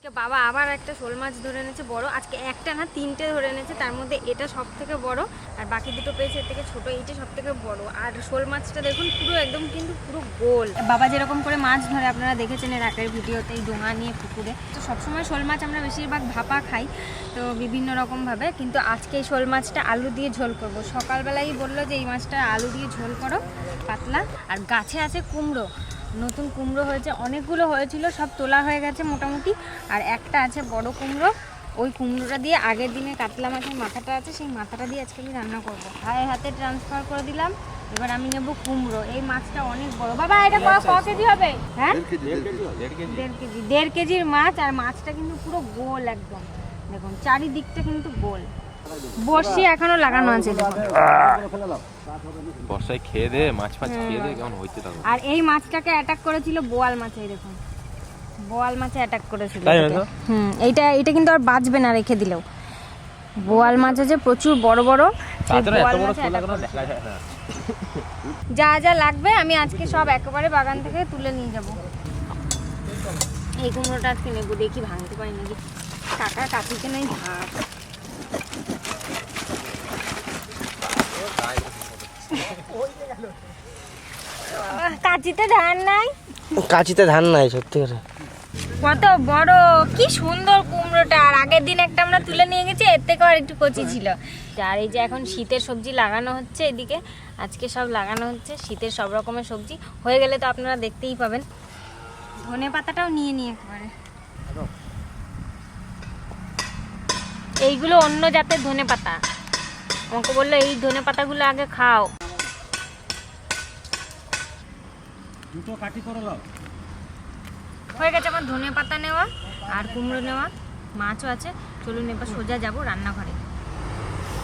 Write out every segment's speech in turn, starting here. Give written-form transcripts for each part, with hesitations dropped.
আজকে বাবা আবার একটা শোল মাছ ধরে এনেছে বড়। আজকে একটা না তিনটে ধরে এনেছে, তার মধ্যে এটা সব থেকে বড় আর বাকি দুটো পেয়েছে এর থেকে ছোট। এইটা সব থেকে বড়। আর শোল মাছটা দেখুন পুরো একদম কিন্তু পুরো গোল। বাবা যেরকম করে মাছ ধরে আপনারা দেখেছেন এর আগের ভিডিওতে, এই ডোঙা নিয়ে পুকুরে। তো সবসময় শোল মাছ আমরা বেশিরভাগ ভাপা খাই, তো বিভিন্ন রকমভাবে। কিন্তু আজকে এই শোল মাছটা আলু দিয়ে ঝোল করব। সকালবেলাই বললো যে এই মাছটা আলু দিয়ে ঝোল করো পাতলা। আর গাছে আছে কুমড়ো, নতুন কুমড়ো হয়েছে, অনেকগুলো হয়েছিল, সব তোলা হয়ে গেছে মোটামুটি। আর একটা আছে বড় কুমড়ো, ওই কুমড়োটা দিয়ে আগের দিনে কাতলা মাছের মাথাটা আছে, সেই মাথাটা দিয়ে আজকে আমি রান্না করবো। ভাইয়ের হাতে ট্রান্সফার করে দিলাম। এবার আমি নেবো কুমড়ো। এই মাছটা অনেক বড়। বাবা এটা ক কেজি হবে? হ্যাঁ 1.5 কেজির মাছ। আর মাছটা কিন্তু পুরো গোল একদম, দেখুন চারিদিকটা কিন্তু গোল। বড়শি এখনো লাগানো আছে বর্ষায় খেয়ে দে, মাছ ফাছ খেয়ে দে, কেমন হইতে থাকো। আর এই মাছটাকে অ্যাটাক করেছিল বোয়াল মাছে, দেখুন বোয়াল মাছে অ্যাটাক করেছিল। এইটা কিন্তু আর বাঁচবে না রেখে দিলেও। বোয়াল মাছ আছে প্রচুর বড় বড়। যা যা লাগবে আমি আজকে সব একেবারে বাগান থেকে তুলে নিয়ে যাব। এই কুমড়োটা আজকে নেবো, দেখি ভাঙতে পারি নাকি। কাকা কাকিকে নাই ভাত। কাঁচিতে ধান নাই, কাঁচিতে ধান নাই সত্যি করে। কত বড়, কি সুন্দর কুমড়োটা। আর আগের দিন একটা আমরা তুলে নিয়ে গেছি, এর থেকে আর একটু কচি ছিল। আর এই যে এখন শীতের সবজি লাগানো হচ্ছে এদিকে, আজকে সব লাগানো হচ্ছে শীতের সব রকমের সবজি। হয়ে গেলে তো আপনারা দেখতেই পাবেন। ধনে পাতাটাও নিয়ে নিয়ে একেবারে। এইগুলো অন্য জাতের ধনে পাতা। আমাকে বললো এই ধনে পাতাগুলো আগে খাও। হয়ে গেছে আমার ধনে পাতা নেওয়া আর কুমড়ো নেওয়া, মাছও আছে। চলুন এবার সোজা যাবো রান্নাঘরে।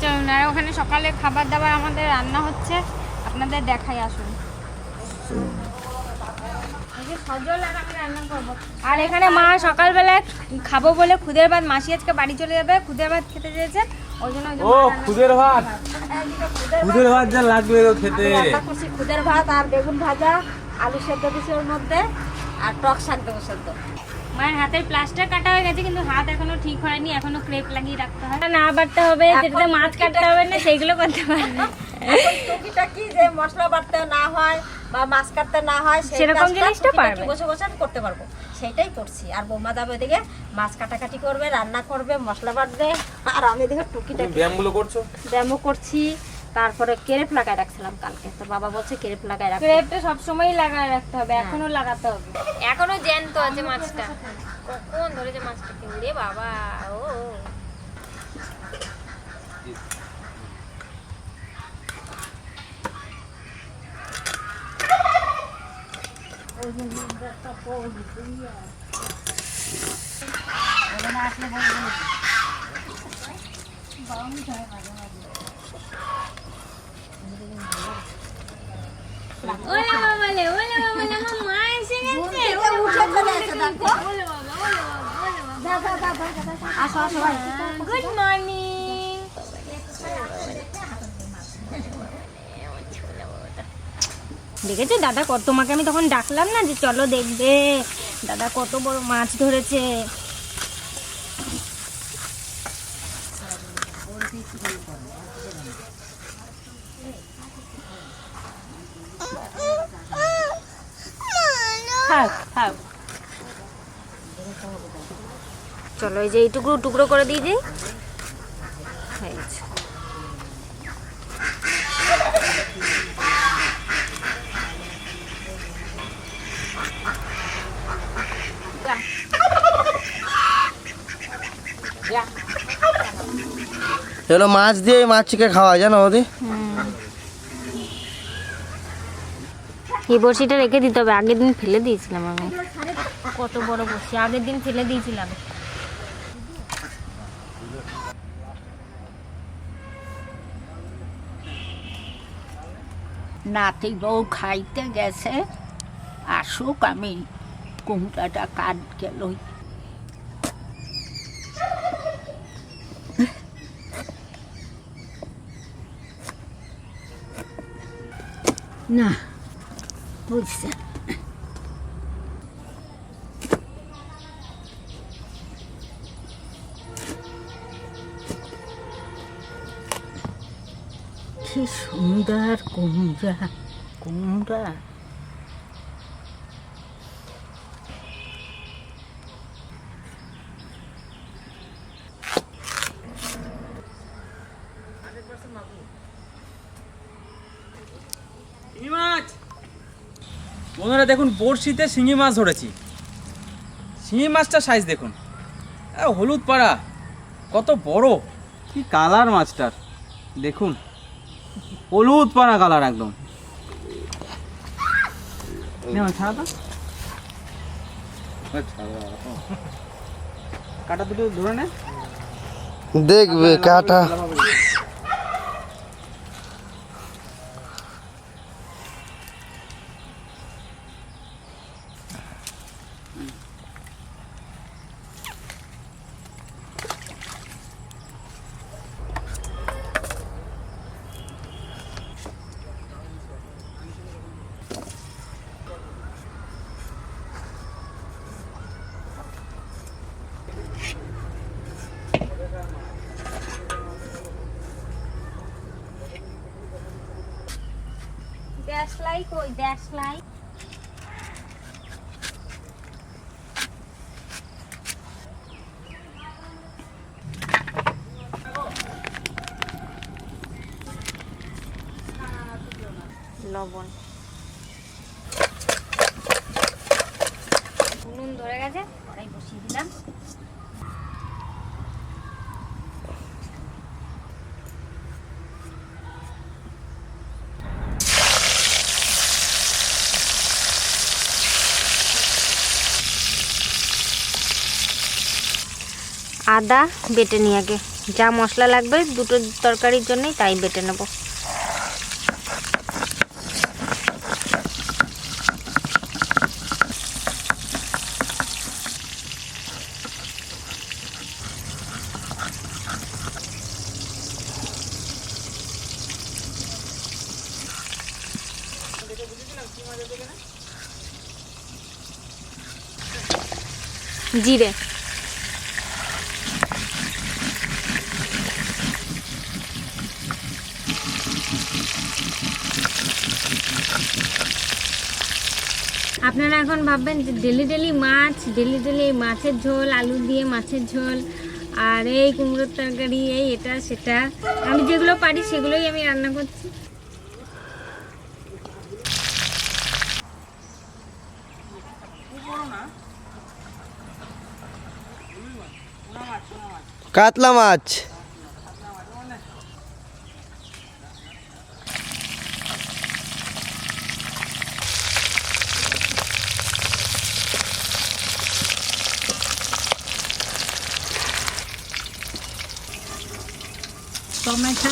চলুন। আর ওখানে সকালে খাবার দাবার আমাদের রান্না হচ্ছে, আপনাদের দেখাই, আসুন। আর এখানে মা সকালবেলায় খাবো বলে খুদের ভাত, মাসি আজকে বাড়ি চলে যাবে, খুদের ভাত খেতে চেয়েছে, ওই জন্য খুদের ভাত, খুদের ভাত যা লাগবে খেতে। খুদের ভাত আর বেগুন ভাজা, আলু সেদ্ধ দিচ্ছে ওর মধ্যে, আর টক শাক দেবো সেদ্ধ। মায়ের হাতের প্লাস্টার কাটা হয়ে গেছে, কিন্তু হাত এখনো ঠিক হয়নি, এখনো ক্রেপ লাগিয়ে রাখতে হয়। না বাটতে হবে, যেটাতে মাছ কাটতে হবে না সেইগুলো করতে পারবে। টুকিটাকি যে মশলা বাটতে না হয় বা মাছ কাটতে না হয় সেরকম জিনিসটা পারবে, বসে বসে আমি করতে পারবো, সেটাই করছি। আর বৌমা যাবে ওদিকে মাছ কাটাকাটি করবে, রান্না করবে, মশলা বাটবে, আর আমি এদিকে টুকিটাকি ব্যায়ামগুলো করছো। ব্যায়ামও করছি। তারপরে কেরেপ লাগায় রাখছিলাম কালকে, তো বাবা বলছে কেরেপ লাগায় রাখতে। ক্রেপটা সবসময় লাগায় রাখতে হবে, এখনো লাগাতে হবে। এখনো জ্যান্ত আছে মাছটা, কখন ধরেছে মাছটা কিনলে বাবা। ও ওলা বাবালে, ওলা বাবালে, আমার মা এসে গেছে। Good morning. দেখেছো দাদা কত, তোমাকে আমি তখন ডাকলাম না যে চলো দেখবে, দাদা কত বড় মাছ ধরেছে। চলো এই যে এই টুকরো টুকরো করে দিয়ে দিই। এগুলো মাছ দিয়ে মাছকে খাওয়া জানো ওদের। এই বড়শিটা রেখে দিতে হবে, আগের দিন ফেলে দিয়েছিলাম আমি। কত বড় বড়শি, আগের দিন ফেলে দিয়েছিলাম। নাতি বউ খাইতে গেছে, আসুক, আমি কুমড়াটা কাটকে লই। না বুঝছে কি সুন্দর কুমড়া, কুমড়া। শিঙি মাছ বন্ধুরা দেখুন, বড়শিতে শিঙি মাছ ধরেছি। শিঙি মাছটা সাইজ দেখুন, হলুদ পাড়া, কত বড়, কি কালার মাছটার দেখুন, হলুদ পাড়া কালার একদম। কাটা দুটো ধরে নে, দেখবে কাটা। দেশলাই কই, দেশলাই? লবণ, নুন ধরে গেছে, কড়াই বসিয়ে দিলাম। আদা বেটে নিয়ে আগে, যা মশলা লাগবে দুটো তরকারির জন্যই তাই বেটে নেব। জিরে, আপনারা এখন ভাববেন যে ডেলি ডেলি মাছ, ডেলি ডেলি মাছের ঝোল, আলু দিয়ে মাছের ঝোল, আর এই কুমড়োর তরকারি, এই এটা সেটা। আমি যেগুলো পারি সেগুলোই আমি রান্না করছি। কাতলা মাছ। টমেটো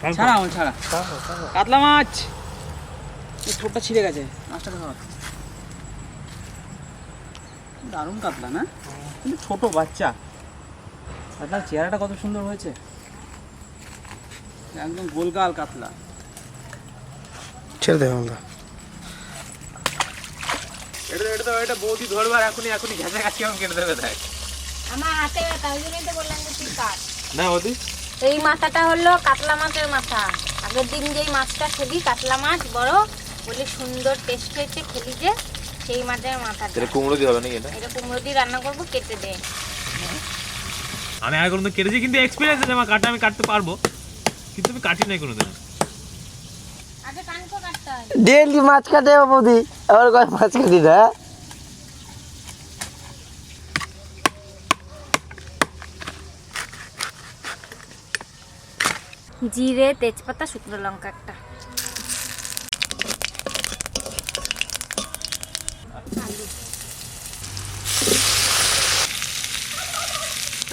আর ছাড়া ছাড়া কাতলা মাছ, ঠোঁটটা ছিঁড়ে গেছে, মাছটা খাওয়া দারুণ কাতলা না, কিন্তু ছোট বাচ্চা। কাতলার চেহারাটা কত সুন্দর হয়েছে, একদম গোলগাল কাতলা। ছেড়ে দেবে আমরা, এটা বৌদি ধরবার এখনই ঘেঁচে কাছে কেমন কেটে দেবে দেখ। আমার হাতে ব্যথা, ওই জন্যই তো বললাম যে তুই কাট। না বৌদি, এই মাথাটা হলো কাতলা মাছের মাথা। আগের দিন যেই মাছটা খেলি, কাতলা মাছ বড় বলে সুন্দর টেস্ট হয়েছে, খেলি যে সেই মাছের মাথাটা। এটা কুমড়ো দিয়ে হবে নাকি? এটা কুমড়ো দিয়ে রান্না করবো, কেটে দে। আমি আগে কোনোদিন কেটেছি, কিন্তু এক্সপিরিয়েন্স আছে আমার কাটা, আমি কাটতে পারবো, কিন্তু আমি কাটি নাই কোনোদিন। আগে কানকো কাটতে হয়। ডেলি মাছ কাটে বৌদি, আবার কয় মাছ কাটি না। জিরে, তেজপাতা, শুকনো লঙ্কা একটা।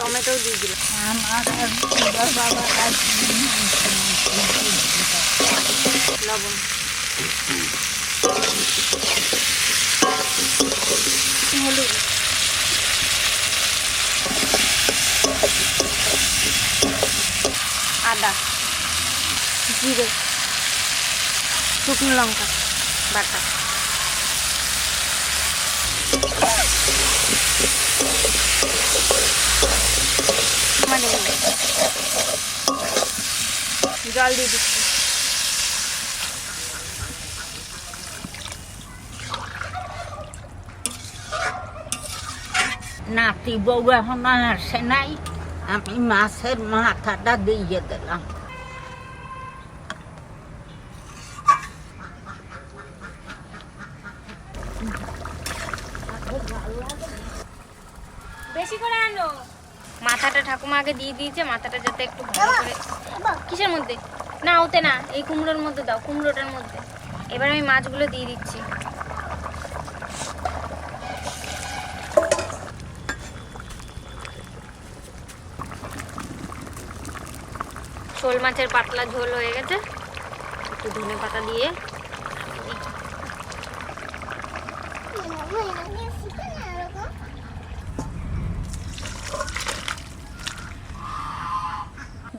টমেটো দিয়ে দিলাম। লবণ, হলুদ, আদা, জিরে, শুকনো লঙ্কা বাটা, জল দিয়ে দিচ্ছি। নাতি বউ এখন আসে নাই, আমি মাছের মাথাটা দিয়ে দিলাম। বেশি করে আনো। মাথাটা ঠাকুমা আগে দিয়ে দিয়েছে, মাথাটা যাতে একটু ভালো করে। কিসের মধ্যে? না ওতে না, এই কুমড়োর মধ্যে দাও, কুমড়োটার মধ্যে। এবার আমি মাছগুলো দিয়ে দিচ্ছি। শোল মাছের পাতলা ঝোল হয়ে গেছে, একটু ধনে পাতা দিয়ে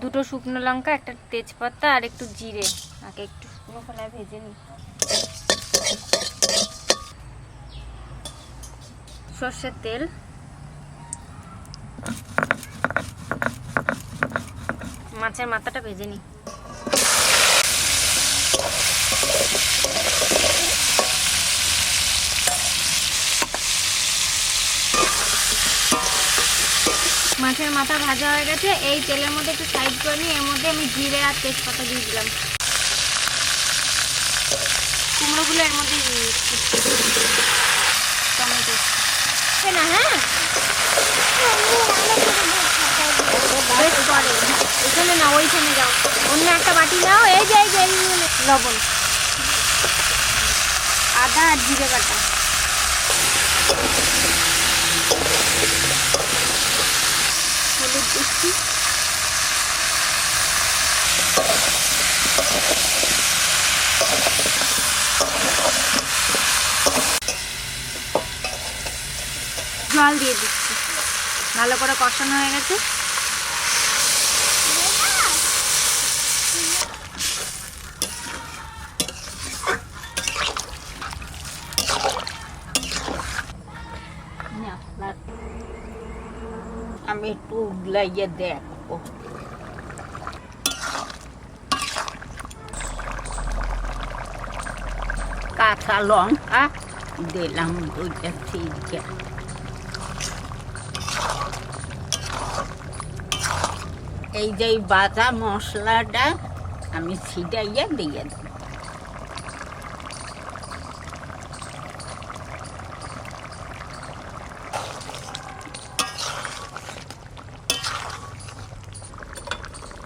দুটো শুকনো লঙ্কা, একটা তেজপাতা আর একটু জিরে, আগে একটু শুকনো খোলায় ভেজে নিই। সর্ষের তেল, মাছের মাথাটা ভেজে নিই। মাছের মাথা ভাজা হয়ে গেছে, এই তেলের মধ্যে একটু সাইড করে নিয়ে এর মধ্যে আমি জিরে আর তেজপাতা দিয়ে দিলাম। কুমড়োগুলো এর মধ্যে দিয়ে দিচ্ছি। টমেটো না, হ্যাঁ বেশ করে এখানে না, ওইখানে যাও, অন্য একটা বাটি নাও। এই যে লবণ, আদা আর জিরে বাটা, হলুদ দিচ্ছি, জল দিয়ে দিচ্ছি। ভালো করে কষানো হয়ে গেছে। আমি একটু উগলাইয়ে দেখবো। কাঁচা লঙ্কা দিলাম দুইটা চিরকে। এই যে বাটা মশলাটা আমি ছিটাইয়া দিয়ে দিই।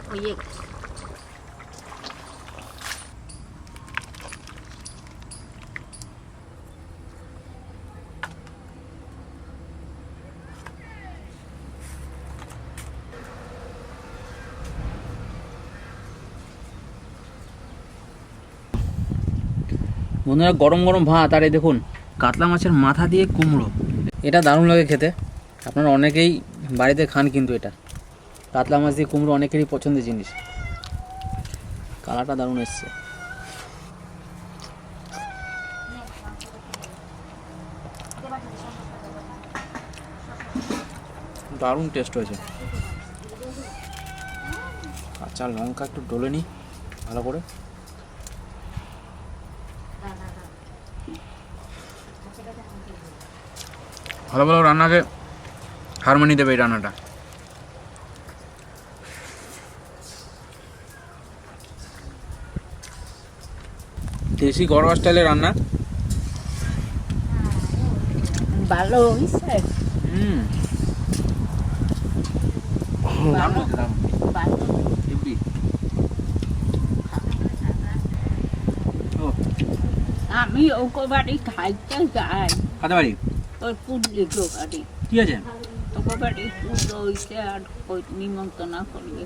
হয়ে গেছে। বন্ধুরা গরম গরম ভাত, আর এই দেখুন কাতলা মাছের মাথা দিয়ে কুমড়ো, এটা দারুণ লাগে খেতে। আপনারা অনেকেই বাড়িতে খান, কিন্তু এটা কাতলা মাছ দিয়ে কুমড়ো অনেকেরই পছন্দের জিনিস। কালারটা দারুণ এসছে। দারুণ টেস্ট হয়েছে। কাঁচা লঙ্কা একটু ডলে নিই ভালো করে। ভালো ভালো রান্নাকে হার মানিয়ে দেবে এই রান্নাটা। দেশি ঘরোয়া স্টাইলের রান্না। ভালো হয়েছে। আমি ওকে বাড়ি খাইতে যাই। খাতে পারি? ওই পুডলি বাড়ি। ঠিক আছে। ততবারই পুজো হইছে আর ওই নিমন্ত্রণ করলে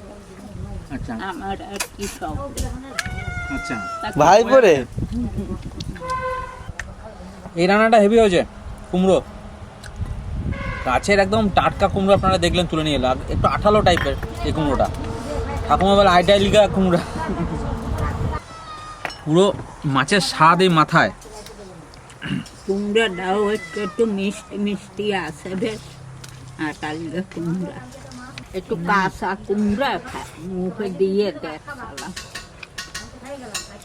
আচ্ছা আমার আর কি সব আচ্ছা ভাই পরে এই রান্নাটা হেভি হয়েছে কুমড়ো গাছের একদম টাটকা কুমড়ো আপনারা দেখলেন তুলে নিয়ে এলাম একটু আঠালো টাইপের এই কুমড়োটা ঠাকুমা বলে আইডাইলিকা কুমড়া পুরো মাছের স্বাদ এই মাথায় কুমড়াটাও একটু মিষ্টি মিষ্টি আছে বেশ আর কালিকা কুমড়া একটু কাঁচা কুমড়া মুখে দিয়ে দেখ সালা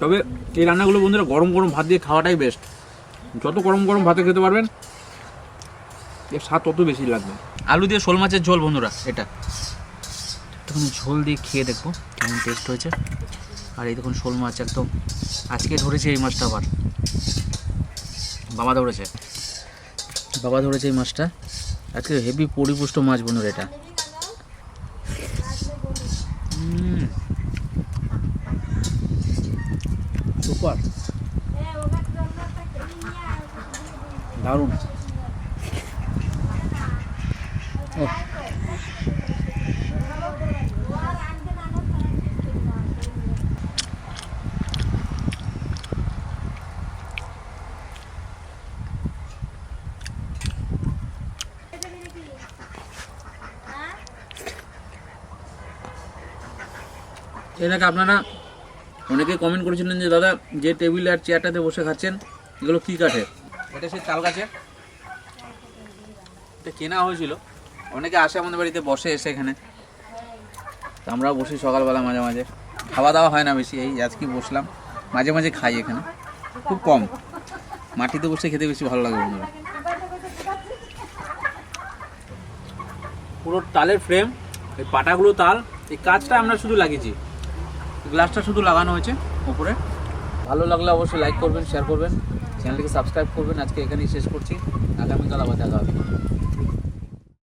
তবে এই রান্নাগুলো বন্ধুরা গরম গরম ভাত দিয়ে খাওয়াটাই বেস্ট যত গরম গরম ভাতে খেতে পারবেন এর স্বাদ তত বেশি লাগবে আলু দিয়ে শোল মাছের ঝোল বন্ধুরা এটা তখন ঝোল দিয়ে খেয়ে দেখবো কেমন টেস্ট হয়েছে আর এই দেখুন শোল মাছ একদম আজকে ধরেছে এই মাছটা আবার বাবা ধরেছে এই মাছটা আজকে হেভি পরিপুষ্ট মাছ বন্ধুরা এটা সুপার দারুণ এটাকে আপনারা অনেকে কমেন্ট করেছিলেন যে দাদা যে টেবিল আর চেয়ারটাতে বসে খাচ্ছেন এগুলো কী কাঠের এটা সেই তাল গাছের এটা কেনা হয়েছিল অনেকে আসে আমাদের বাড়িতে বসে এসে এখানে আমরাও বসি সকালবেলা মাঝে মাঝে খাওয়া দাওয়া হয় না বেশি এই আজকে বসলাম মাঝে মাঝে খাই এখানে খুব কম মাটিতে বসে খেতে বেশি ভালো লাগে বন্ধুরা পুরো তালের ফ্রেম এই পাটাগুলো তাল এই কাজটা আমরা শুধু লাগিয়েছি গ্লাসটা শুধু লাগানো হয়েছে উপরে ভালো লাগলে অবশ্যই লাইক করবেন শেয়ার করবেন চ্যানেলটিকে সাবস্ক্রাইব করবেন আজকে এখানেই শেষ করছি আগামীকাল আবার দেখা হবে